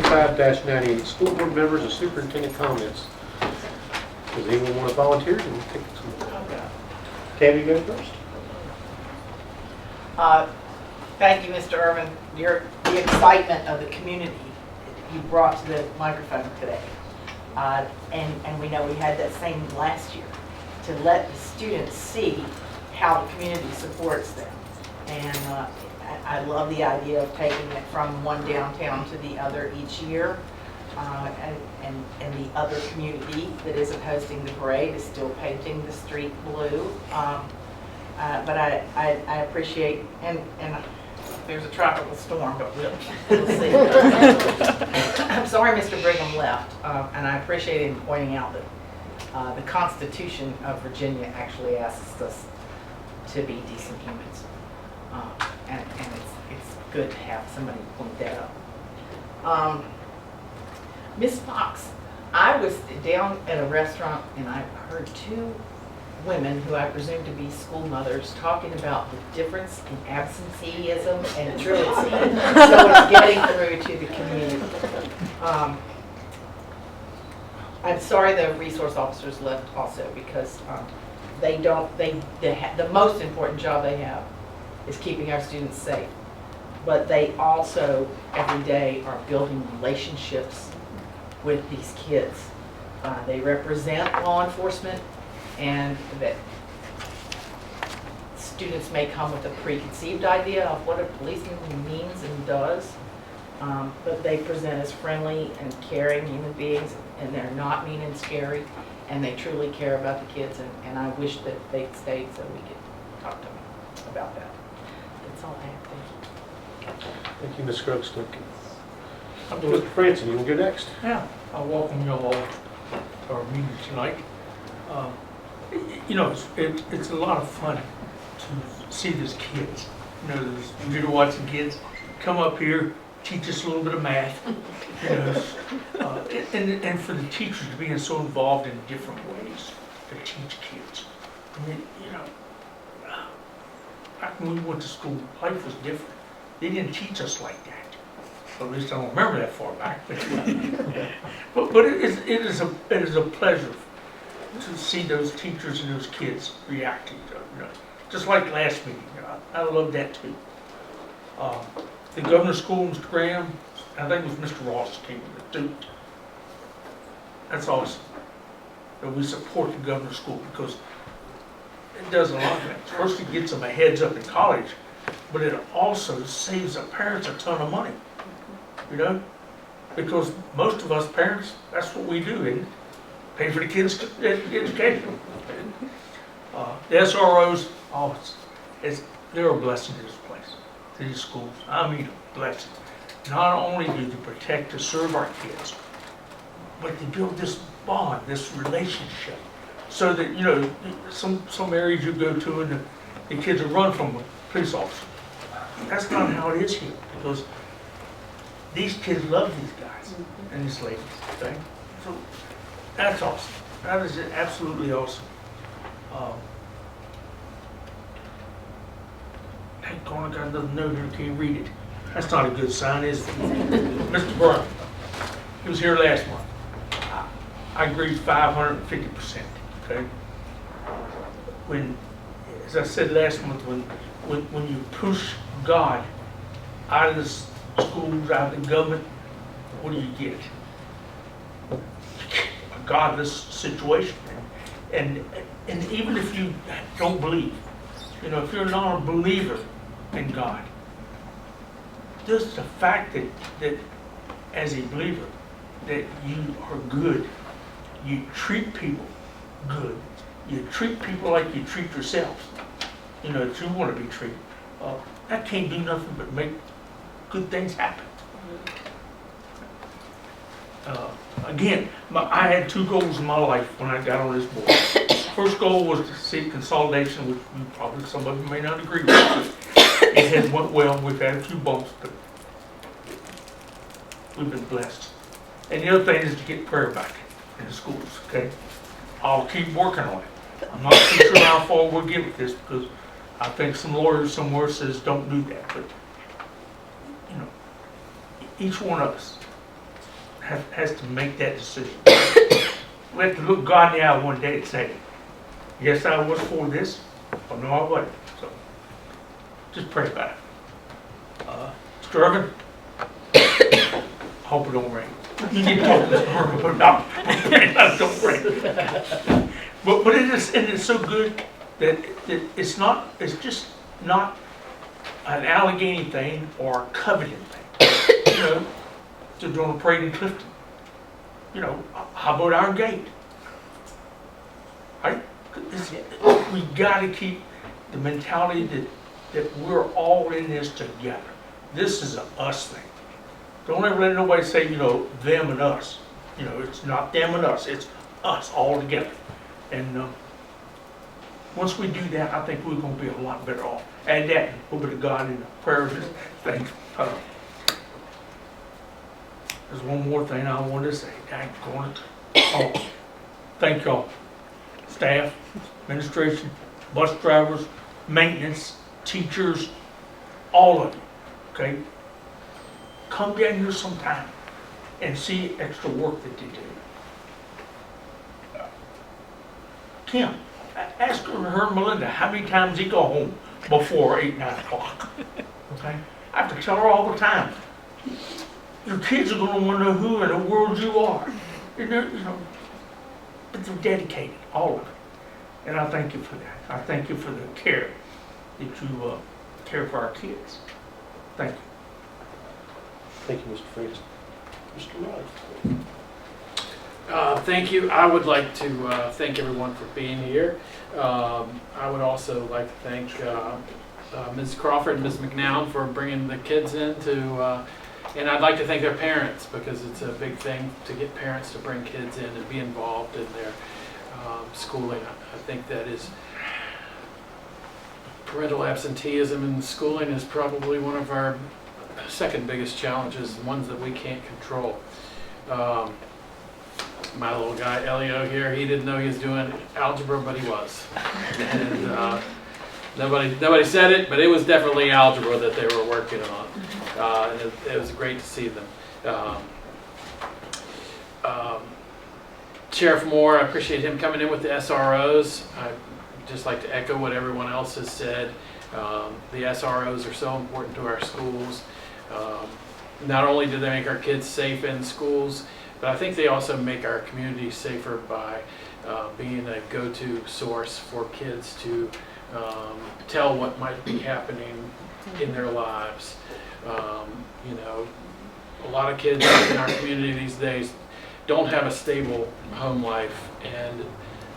25-98, school board members and superintendent comments. Does anyone want to volunteer? We'll take some. Tabby, go first. Thank you, Mr. Irvin. The excitement of the community you brought to the microphone today. And we know we had that same last year, to let the students see how the community supports them. And I love the idea of taking it from one downtown to the other each year. And the other community that isn't hosting the parade is still painting the street blue. But I appreciate, and there's a tropical storm, but we'll see. I'm sorry Mr. Brigham left, and I appreciate him pointing out that the Constitution of Virginia actually asks us to be decent humans. And it's good to have somebody point that out. Ms. Fox, I was down at a restaurant and I heard two women who I presume to be school mothers talking about the difference in absenteeism and truancy. So it's getting through to the community. I'm sorry the resource officers left also, because the most important job they have is keeping our students safe. But they also every day are building relationships with these kids. They represent law enforcement, and that students may come with a preconceived idea of what a policeman means and does, but they present as friendly and caring human beings, and they're not mean and scary, and they truly care about the kids, and I wish that they'd stayed so we could talk to them about that. That's all I have. Thank you. Thank you, Ms. Scruggs. Mr. Franson, you will go next. Yeah, I welcome you all to our meeting tonight. You know, it's a lot of fun to see these kids. You know, those video watching kids come up here, teach us a little bit of math. You know, and for the teachers being so involved in different ways to teach kids. I mean, you know, back when we went to school, life was different. They didn't teach us like that. At least I don't remember that far back. But it is a pleasure to see those teachers and those kids reacting to it. You know, just like last meeting. You know, I love that too. The governor's school, Mr. Graham, I think it was Mr. Ross came with it too. That's awesome that we support the governor's school, because it does a lot of things. First, it gets them a heads up in college, but it also saves the parents a ton of money. You know, because most of us parents, that's what we do, and pay for the kids' education. The SROs, they're a blessing to this place, to these schools. I mean, a blessing. Not only do they protect to serve our kids, but they build this bond, this relationship, so that, you know, some areas you go to and the kids will run from a police officer. That's not how it is here, because these kids love these guys and these ladies, okay? So that's awesome. That is absolutely awesome. Thank God I got another note here, can't read it. That's not a good sign, is it? Mr. Brown, he was here last month. I agree 550%, okay? When, as I said last month, when you push God out of this schools, out of the government, what do you get? A godless situation. And even if you don't believe, you know, if you're not a believer in God, just the fact that as a believer, that you are good, you treat people good, you treat people like you treat yourselves, you know, that you want to be treated, that can't do nothing but make good things happen. Again, I had two goals in my life when I got on this board. First goal was to see consolidation, which probably some of you may not agree with. It has went well. We've had a few bumps, but we've been blessed. And the other thing is to get prayer back in the schools, okay? I'll keep working on it. I'm not too sure how far we'll get with this, because I think some lawyers somewhere says don't do that, but you know, each one of us has to make that decision. We have to look God in the eye one day and say, yes, I was for this, or no, I wasn't. So, just pray about it. Mr. Irvin, I hope it don't rain. You need to talk to Mr. Irvin, but no, don't rain. But it is so good that it's just not an Alleghany thing or a Covington thing. You know, they're doing a parade in Clifton. You know, how about our gate? Right? We got to keep the mentality that we're all in this together. This is a us thing. Don't ever let nobody say, you know, them and us. You know, it's not them and us. It's us all together. And once we do that, I think we're going to be a lot better off. Add that, a little bit of God in the prayers and things. There's one more thing I wanted to say. Thank y'all, staff, administration, bus drivers, maintenance, teachers, all of you, okay? Come down here sometime and see extra work that they do. Kim, ask her and Melinda how many times he go home before 8, 9 o'clock, okay? I have to tell her all the time. Your kids are going to want to know who in the world you are. And they're, you know, but they're dedicated, all of it. And I thank you for that. I thank you for the care that you care for our kids. Thank you. Thank you, Mr. Fritz. Mr. Wright. Thank you. I would like to thank everyone for being here. I would also like to thank Ms. Crawford and Ms. McNown for bringing the kids in to, and I'd like to thank their parents, because it's a big thing to get parents to bring kids in and be involved in their schooling. I think that is, parental absenteeism in schooling is probably one of our second biggest challenges, ones that we can't control. My little guy Elio here, he didn't know he was doing algebra, but he was. And nobody said it, but it was definitely algebra that they were working on. And it was great to see them. Sheriff Moore, I appreciate him coming in with the SROs. I'd just like to echo what everyone else has said. The SROs are so important to our schools. Not only do they make our kids safe in schools, but I think they also make our community safer by being a go-to source for kids to tell what might be happening in their lives. You know, a lot of kids in our community these days don't have a stable home life, and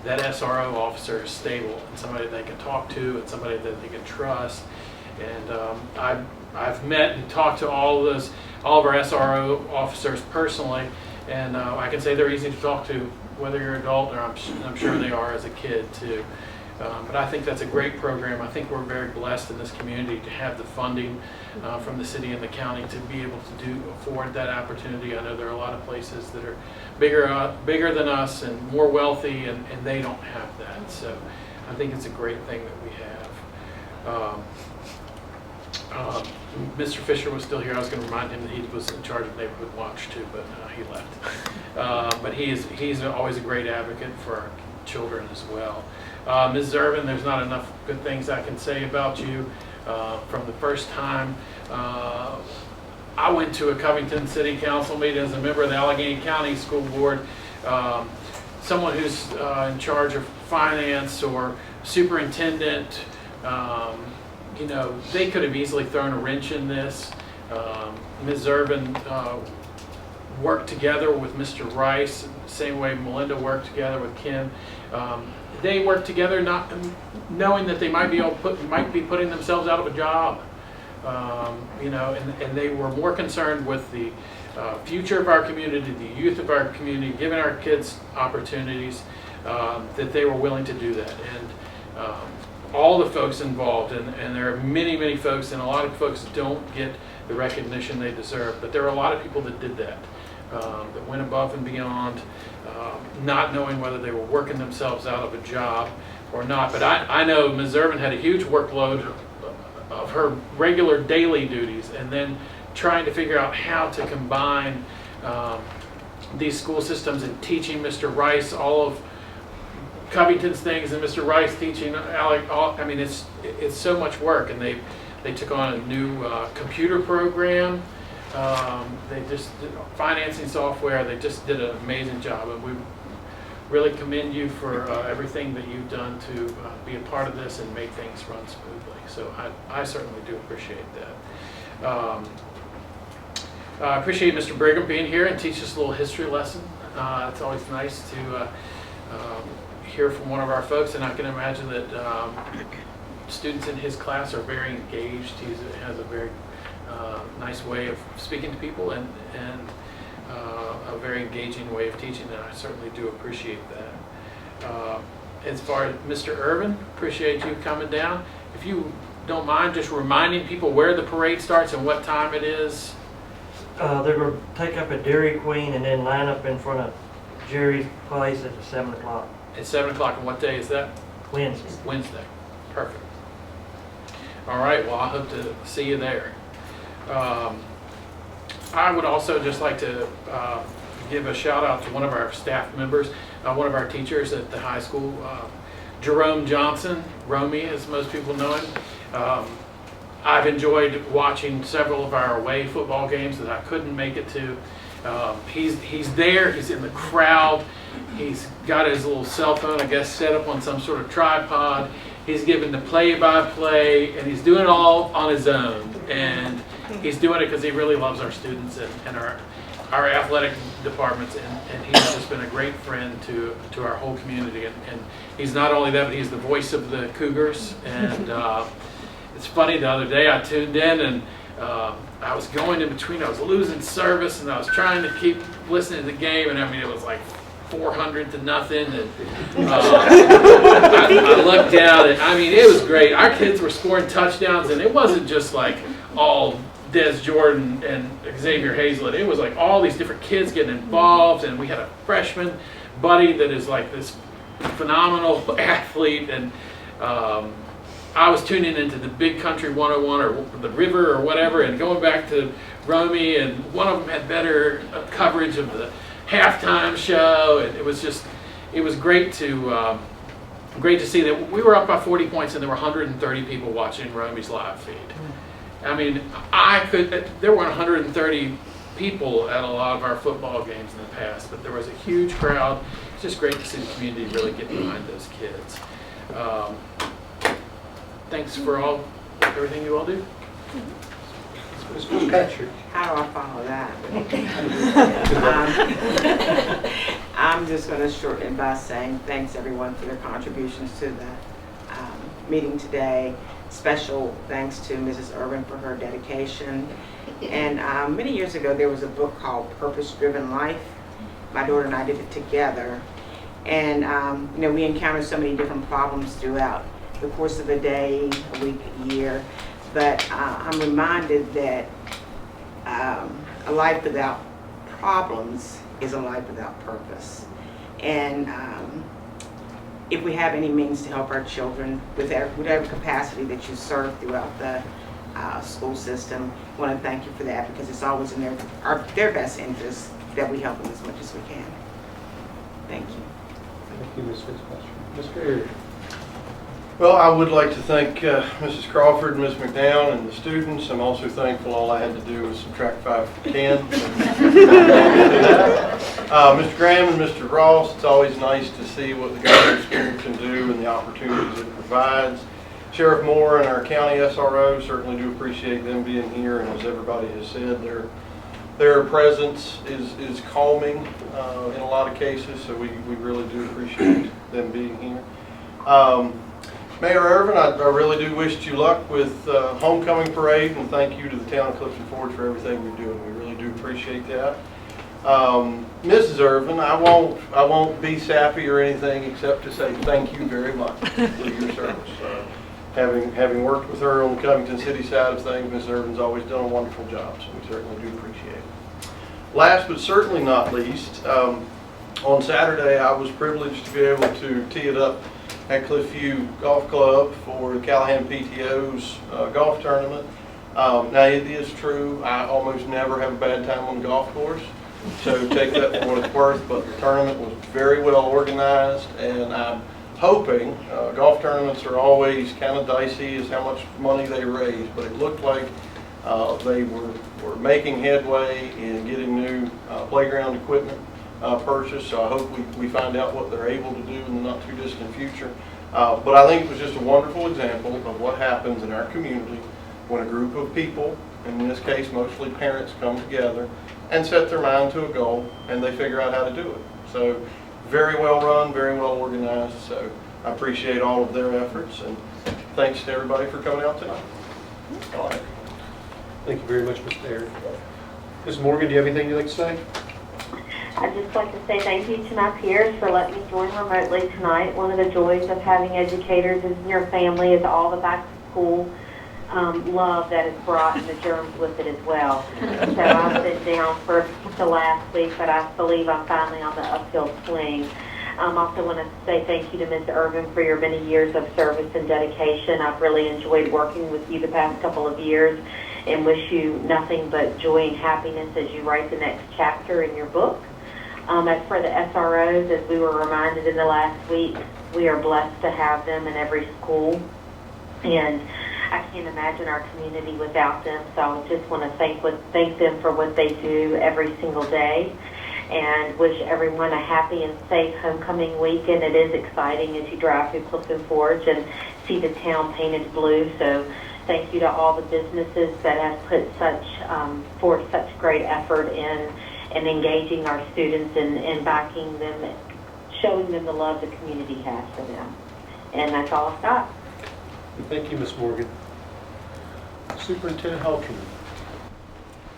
that SRO officer is stable and somebody they can talk to and somebody that they can trust. And I've met and talked to all of our SRO officers personally, and I can say they're easy to talk to, whether you're an adult, or I'm sure they are as a kid too. But I think that's a great program. I think we're very blessed in this community to have the funding from the city and the county to be able to afford that opportunity. I know there are a lot of places that are bigger than us and more wealthy, and they don't have that. So I think it's a great thing that we have. Mr. Fisher was still here. I was going to remind him that he was in charge of Neighborhood Watch too, but he left. But he's always a great advocate for our children as well. Ms. Irvin, there's not enough good things I can say about you. From the first time I went to a Covington City Council meeting as a member of the Alleghany County School Board, someone who's in charge of finance or superintendent, you know, they could have easily thrown a wrench in this. Ms. Irvin worked together with Mr. Rice, same way Melinda worked together with Kim. They worked together not knowing that they might be putting themselves out of a job. You know, and they were more concerned with the future of our community, the youth of our community, giving our kids opportunities, that they were willing to do that. And all the folks involved, and there are many, many folks, and a lot of folks don't get the recognition they deserve, but there are a lot of people that did that, that went above and beyond, not knowing whether they were working themselves out of a job or not. But I know Ms. Irvin had a huge workload of her regular daily duties, and then trying to figure out how to combine these school systems and teaching Mr. Rice all of Covington's things and Mr. Rice teaching Alec. I mean, it's so much work, and they took on a new computer program. They just did financing software. They just did an amazing job, and we really commend you for everything that you've done to be a part of this and make things run smoothly. So I certainly do appreciate that. I appreciate Mr. Brigham being here and teach us a little history lesson. It's always nice to hear from one of our folks, and I can imagine that students in his class are very engaged. He has a very nice way of speaking to people and a very engaging way of teaching, and I certainly do appreciate that. As far as Mr. Irvin, appreciate you coming down. If you don't mind just reminding people where the parade starts and what time it is. They're going to take up at Dairy Queen and then line up in front of Jerry's place at 7 o'clock. At 7 o'clock, and what day is that? Wednesday. Wednesday. Perfect. All right, well, I hope to see you there. I would also just like to give a shout out to one of our staff members, one of our teachers at the high school, Jerome Johnson, Romy, as most people know him. I've enjoyed watching several of our away football games that I couldn't make it to. He's there, he's in the crowd, he's got his little cell phone, I guess, set up on some sort of tripod. He's giving the play-by-play, and he's doing it all on his own. And he's doing it because he really loves our students and our athletic departments, and he's just been a great friend to our whole community. And he's not only that, but he's the voice of the Cougars. And it's funny, the other day I tuned in, and I was going in between, I was losing service, and I was trying to keep listening to the game, and I mean, it was like 400 to nothing, and I looked down, and I mean, it was great. Our kids were scoring touchdowns, and it wasn't just like all Des Jordan and Xavier Hazlett. It was like all these different kids getting involved, and we had a freshman buddy that is like this phenomenal athlete, and I was tuning into the Big Country 101 or the River or whatever, and going back to Romy, and one of them had better coverage of the halftime show, and it was great to see that we were up by 40 points and there were 130 people watching Romy's live feed. I mean, there were 130 people at a lot of our football games in the past, but there was a huge crowd. It's just great to see the community really get behind those kids. Thanks for everything you all do. How do I follow that? I'm just going to shorten it by saying thanks everyone for their contributions to the meeting today. Special thanks to Mrs. Irvin for her dedication. And many years ago there was a book called Purpose Driven Life. My daughter and I did it together. And you know, we encounter so many different problems throughout the course of a day, a week, a year. But I'm reminded that a life without problems is a life without purpose. And if we have any means to help our children with whatever capacity that you serve throughout the school system, I want to thank you for that, because it's always in their best interest that we help them as much as we can. Thank you. Thank you, Ms. Fitzpatrick. Mr. Ayers. Well, I would like to thank Mrs. Crawford and Ms. McDowell and the students. I'm also thankful all I had to do was subtract 5 from 10. Mr. Graham and Mr. Ross, it's always nice to see what the governor's school can do and the opportunities it provides. Sheriff Moore and our county SRO, certainly do appreciate them being here, and as everybody has said, their presence is calming in a lot of cases, so we really do appreciate them being here. Mayor Irvin, I really do wish you luck with homecoming parade, and thank you to the town of Clifton Forge for everything you're doing. We really do appreciate that. Mrs. Irvin, I won't be sappy or anything except to say thank you very much for your service. Having worked with her on the Covington City side of things, Mrs. Irvin's always done a wonderful job, so we certainly do appreciate it. Last but certainly not least, on Saturday I was privileged to be able to tee it up at Cliffview Golf Club for the Callahan PTO's golf tournament. Now it is true, I almost never have a bad time on the golf course, So take that for what it's worth, but the tournament was very well organized, and I'm hoping, golf tournaments are always kind of dicey as how much money they raise, but it looked like they were making headway in getting new playground equipment purchased, so I hope we find out what they're able to do in the not too distant future. But I think it was just a wonderful example of what happens in our community when a group of people, in this case mostly parents, come together and set their mind to a goal and they figure out how to do it. So very well run, very well organized, so I appreciate all of their efforts, and thanks to everybody for coming out tonight. All right. Thank you very much, Mr. Aaron. Ms. Morgan, do you have anything you'd like to say? I'd just like to say thank you to my peers for letting me join remotely tonight. One of the joys of having educators in your family is all the back to school love that is brought and the germs with it as well. So I've been down for the last week, but I believe I'm finally on the uphill swing. I also want to say thank you to Ms. Irvin for your many years of service and dedication. I've really enjoyed working with you the past couple of years and wish you nothing but joy and happiness as you write the next chapter in your book. As for the SROs, as we were reminded in the last week, we are blessed to have them in every school, and I can't imagine our community without them, so I just want to thank them for what they do every single day, and wish everyone a happy and safe homecoming weekend. It is exciting as you drive through Clifton Forge and see the town painted blue, so thank you to all the businesses that have put forth such great effort in engaging our students and backing them, showing them the love the community has for them. And that's all I've got. Thank you, Ms. Morgan. Superintendent Halkin.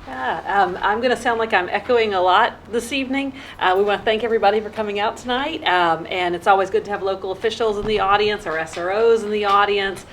I'm going to sound like I'm echoing a lot this evening. We want to thank everybody for coming out tonight, and it's always good to have local officials in the audience, or SROs in the audience.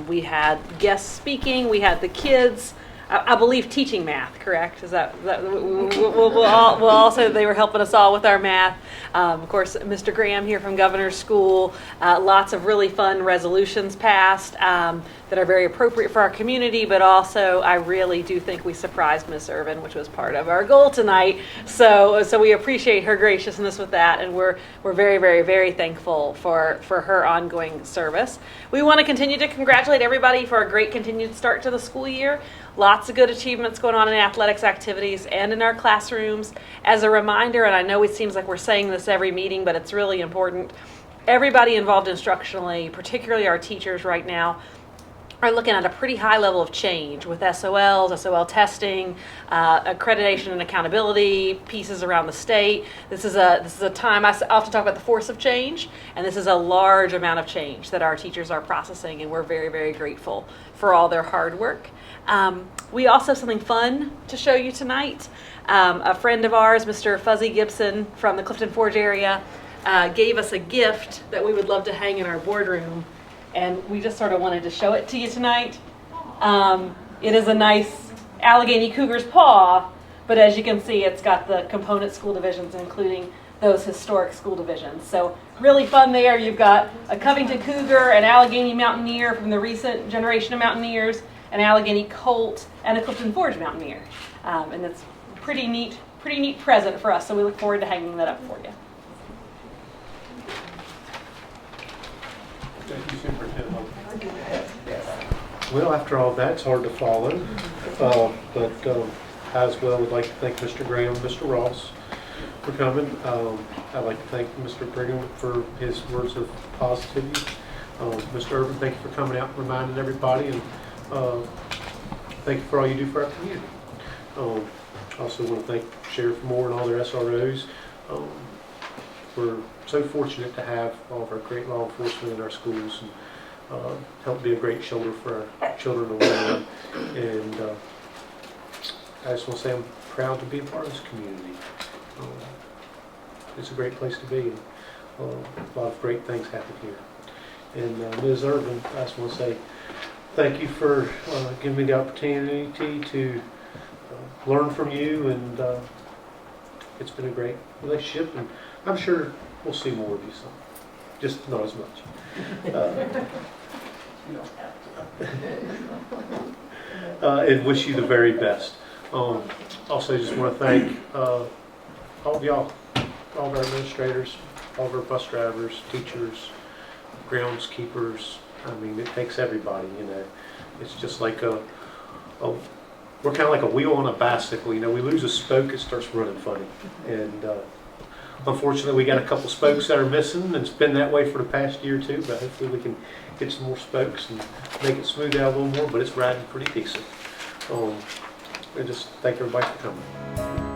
We had guests speaking. We had the kids, I believe, teaching math, correct? Is that we'll also, they were helping us all with our math. Of course, Mr. Graham here from Governor's School. Lots of really fun resolutions passed that are very appropriate for our community, but also I really do think we surprised Ms. Irvin, which was part of our goal tonight. So we appreciate her graciousness with that, and we're very, very, very thankful for her ongoing service. We want to continue to congratulate everybody for a great continued start to the school year. Lots of good achievements going on in athletics activities and in our classrooms. As a reminder, and I know it seems like we're saying this every meeting, but it's really important, everybody involved instructionally, particularly our teachers right now, are looking at a pretty high level of change with SOLs, SOL testing, accreditation and accountability pieces around the state. This is a time, I often talk about the force of change, and this is a large amount of change that our teachers are processing, and we're very, very grateful for all their hard work. We also have something fun to show you tonight. A friend of ours, Mr. Fuzzy Gibson from the Clifton Forge area, gave us a gift that we would love to hang in our boardroom, and we just sort of wanted to show it to you tonight. It is a nice Alleghany Cougar's paw, but as you can see, it's got the component school divisions, including those historic school divisions. So really fun there. You've got a Covington Cougar, an Alleghany Mountaineer from the recent generation of Mountaineers, an Alleghany Colt, and a Clifton Forge Mountaineer. And it's a pretty neat present for us, so we look forward to hanging that up for you. Thank you, Superintendent Halkin. Well, after all that, it's hard to follow. But I as well would like to thank Mr. Graham and Mr. Ross for coming. I'd like to thank Mr. Brigham for his words of positivity. Mr. Irvin, thank you for coming out and reminding everybody, and thank you for all you do for our community. I also want to thank Sheriff Moore and all their SROs. We're so fortunate to have all of our great law enforcement in our schools, and help be a great shoulder for our children to learn on. And I just want to say I'm proud to be a part of this community. It's a great place to be, and a lot of great things happen here. And Ms. Irvin, I just want to say thank you for giving me the opportunity to learn from you, and it's been a great relationship, and I'm sure we'll see more of you soon, just not as much. And wish you the very best. Also, just want to thank all of y'all, all of our administrators, all of our bus drivers, teachers, groundskeepers. I mean, it takes everybody, you know. It's just like we're kind of like a wheel on a bicycle, you know. We lose a spoke, it starts running funny. And unfortunately, we got a couple spokes that are missing, and it's been that way for the past year or two, but hopefully we can get some more spokes and make it smooth out a little more, but it's riding pretty decent. I just thank everybody for coming.